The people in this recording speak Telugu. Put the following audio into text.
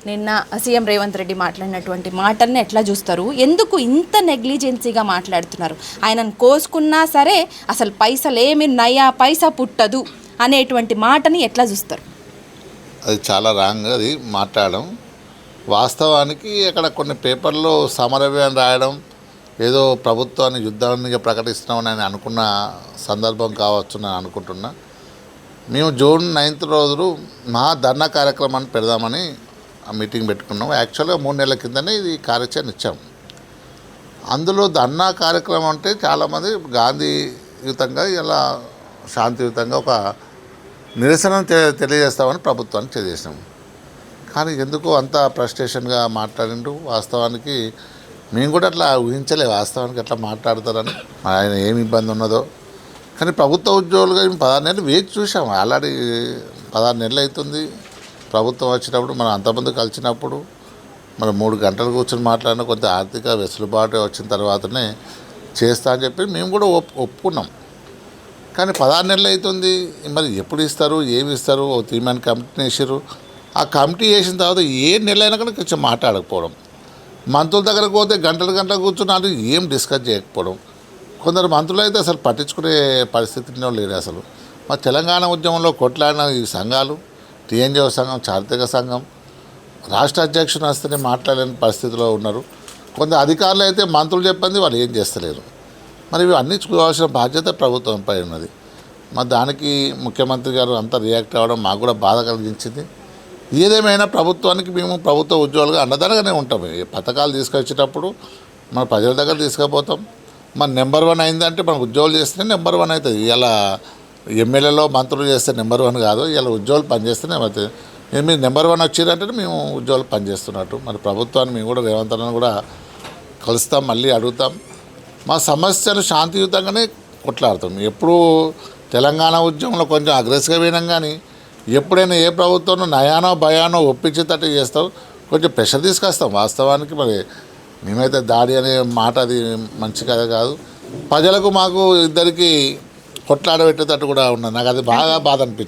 నిన్న సీఎం రేవంత్ రెడ్డి మాట్లాడినటువంటి మాటల్ని ఎట్లా చూస్తారు? ఎందుకు ఇంత నెగ్లిజెన్సీగా మాట్లాడుతున్నారు? ఆయనను కోసుకున్నా సరే అసలు పైసలేమి నయా పైసా పుట్టదు అనేటువంటి మాటని ఎట్లా చూస్తారు? అది చాలా రాంగ్ అది మాట్లాడడం. వాస్తవానికి అక్కడ కొన్ని పేపర్లో సమరవ్యం అని రాయడం, ఏదో ప్రభుత్వాన్ని యుద్ధాన్ని ప్రకటిస్తున్నామని ఆయన అనుకున్న సందర్భం కావచ్చు నేను అనుకుంటున్నా. మేము జూన్ 9th రోజు మా ధర్నా కార్యక్రమాన్ని పెడదామని మీటింగ్ పెట్టుకున్నాం. యాక్చువల్గా 3 నెలల కిందనే ఇది కార్యాచరణ ఇచ్చాం. అందులో ధర్నా కార్యక్రమం అంటే చాలామంది గాంధీయుతంగా ఇలా శాంతియుతంగా ఒక నిరసన తెలియజేస్తామని ప్రభుత్వానికి తెలియజేసాం. కానీ ఎందుకో అంత ఫ్రస్ట్రేషన్గా మాట్లాడిండు. వాస్తవానికి మేము కూడా అట్లా ఊహించలే వాస్తవానికి అట్లా మాట్లాడతారని, ఆయన ఏమి ఇబ్బంది ఉన్నదో. కానీ ప్రభుత్వ ఉద్యోగులుగా మేము 16 నెలలు వేచి చూసాం. ఆల్రెడీ 16 నెలలు అవుతుంది ప్రభుత్వం వచ్చినప్పుడు. మనం అంతమంది కలిసినప్పుడు మనం 3 గంటలు కూర్చొని మాట్లాడిన కొంత ఆర్థిక వెసులుబాటు వచ్చిన తర్వాతనే చేస్తా అని చెప్పి మేము కూడా ఒప్పుకున్నాం. కానీ 16 నెలలు అవుతుంది, మరి ఎప్పుడు ఇస్తారు, ఏమి ఇస్తారు? ఓ తీర్మాన కమిటీని వేసారు. ఆ కమిటీ వేసిన తర్వాత ఏ నెల అయినా కూడా కొంచెం మాట్లాడకపోవడం, మంత్రుల దగ్గరకు పోతే గంటలు కూర్చున్నారు, ఏం డిస్కస్ చేయకపోవడం. కొందరు మంత్రులు అయితే అసలు పట్టించుకునే పరిస్థితిలో లేరు. అసలు మా తెలంగాణ ఉద్యమంలో కొట్లాడిన ఈ సంఘాలు, టీఎన్జిఓ సంఘం, చారిత్రక సంఘం, రాష్ట్ర అధ్యక్షుని వస్తేనే మాట్లాడలేని పరిస్థితిలో ఉన్నారు. కొందరు అధికారులు అయితే మంత్రులు చెప్పింది వాళ్ళు ఏం చేస్తలేరు. మరి ఇవి అన్నీ చూడాల్సిన బాధ్యత ప్రభుత్వంపై ఉన్నది. మరి దానికి ముఖ్యమంత్రి గారు అంతా రియాక్ట్ అవ్వడం మాకు కూడా బాధ కలిగించింది. ఏదేమైనా ప్రభుత్వానికి మేము ప్రభుత్వ ఉద్యోగులుగా అండదండగానే ఉంటాము. ఈ పథకాలు తీసుకొచ్చేటప్పుడు మన ప్రజల దగ్గర తీసుకుపోతాం. మన నెంబర్ 1 అయిందంటే మన ఉద్యోగులు చేస్తేనే నెంబర్ 1 అవుతుంది. ఇలా ఎమ్మెల్యేలో మంత్రులు చేస్తే నెంబర్ 1 కాదు, ఇలా ఉద్యోగులు పనిచేస్తేనే అవుతుంది. మీరు నెంబర్ 1 వచ్చారంటే మేము ఉద్యోగులు పనిచేస్తున్నట్టు. మరి ప్రభుత్వాన్ని మేము కూడా రేవంత్ అన్నను కూడా కలుస్తాం, మళ్ళీ అడుగుతాం. మా సమస్యలు శాంతియుతంగానే కొట్లాడతాం. ఎప్పుడు తెలంగాణ ఉద్యమంలో కొంచెం అగ్రెసివ్గా పోయినాం, కానీ ఎప్పుడైనా ఏ ప్రభుత్వం నయానో భయానో ఒప్పించేటట్టు చేస్తాం, కొంచెం ప్రెషర్ తీసుకొస్తాం. వాస్తవానికి మరి మేమైతే దాడి అనే మాట అది మంచి కథ కాదు. ప్రజలకు మాకు ఇద్దరికి కొట్లాడబెట్టేటట్టు కూడా ఉన్నది. నాకు అది బాగా బాధ అనిపించింది.